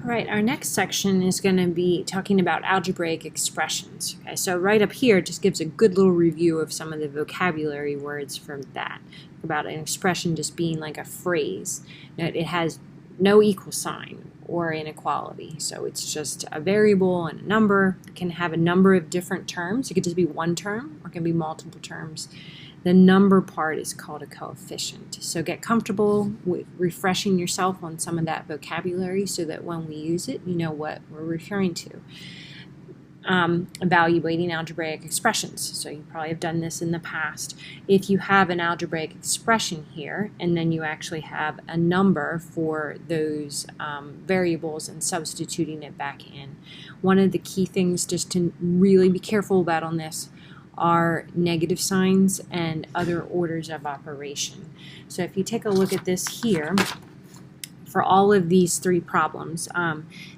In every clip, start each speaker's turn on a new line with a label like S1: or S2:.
S1: All right, our next section is going to be talking about algebraic expressions. Okay, so right up here just gives a good little review of some of the vocabulary words from that, about an expression just being like a phrase. Now, it has no equal sign or inequality, so it's just a variable and a number. It can have a number of different terms. It could just be one term or it can be multiple terms. The number part is called a coefficient. So get comfortable with refreshing yourself on some of that vocabulary so that when we use it, you know what we're referring to. Evaluating algebraic expressions. So you probably have done this in the past. If you have an algebraic expression here, and then you actually have a number for those variables and substituting it back in. One of the key things just to really be careful about on this are negative signs and other orders of operation. So if you take a look at this here, for all of these three problems,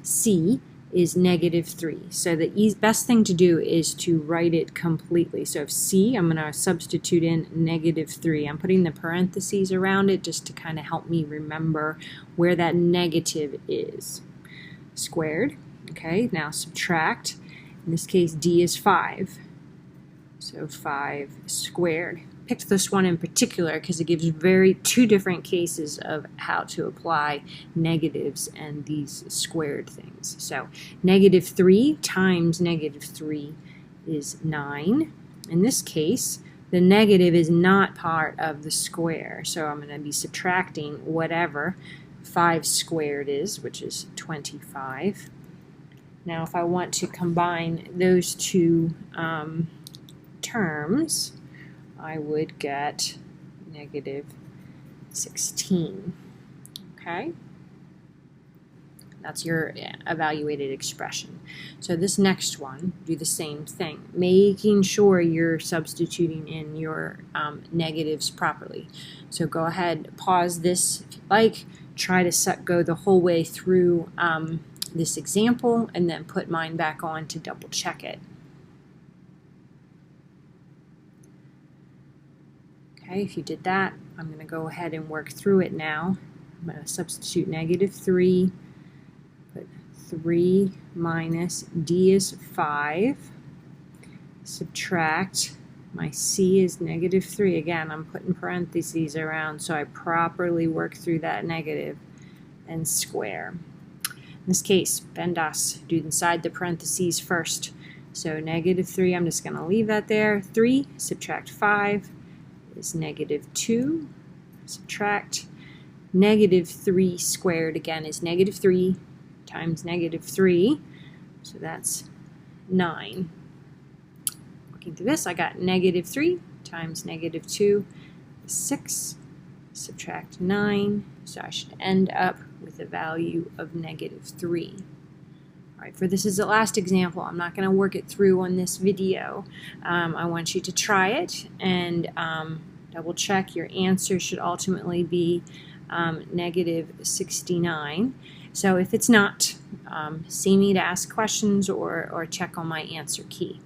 S1: C is -3. So the best thing to do is to write it completely. So if C, I'm going to substitute in -3. I'm putting the parentheses around it just to kind of help me remember where that negative is. Squared. Okay, now subtract. In this case, D is 5. So 5 squared. Picked this one in particular because it gives two different cases of how to apply negatives and these squared things. So -3 times -3 is 9. In this case, the negative is not part of the square, so I'm going to be subtracting whatever 5 squared is, which is 25. Now if I want to combine those two terms, I would get -16. Okay? That's your evaluated expression. So this next one, do the same thing, making sure you're substituting in your negatives properly. So go ahead, pause this if you like, try to go the whole way through this example, and then put mine back on to double check it. Okay, if you did that, I'm going to go ahead and work through it now. I'm going to substitute -3, put 3 minus D is 5, subtract, my C is -3. Again, I'm putting parentheses around so I properly work through that negative, and square. In this case, PEMDAS, do inside the parentheses first. So -3, I'm just going to leave that there. 3, subtract 5. Is -2, subtract -3 squared again is -3 times -3, so that's 9. Looking through this, I got -3 times -2 is 6, subtract 9, so I should end up with a value of -3. Alright, for this is the last example. I'm not going to work it through on this video. I want you to try it and double check. Your answer should ultimately be -69. So if it's not, see me to ask questions or check on my answer key.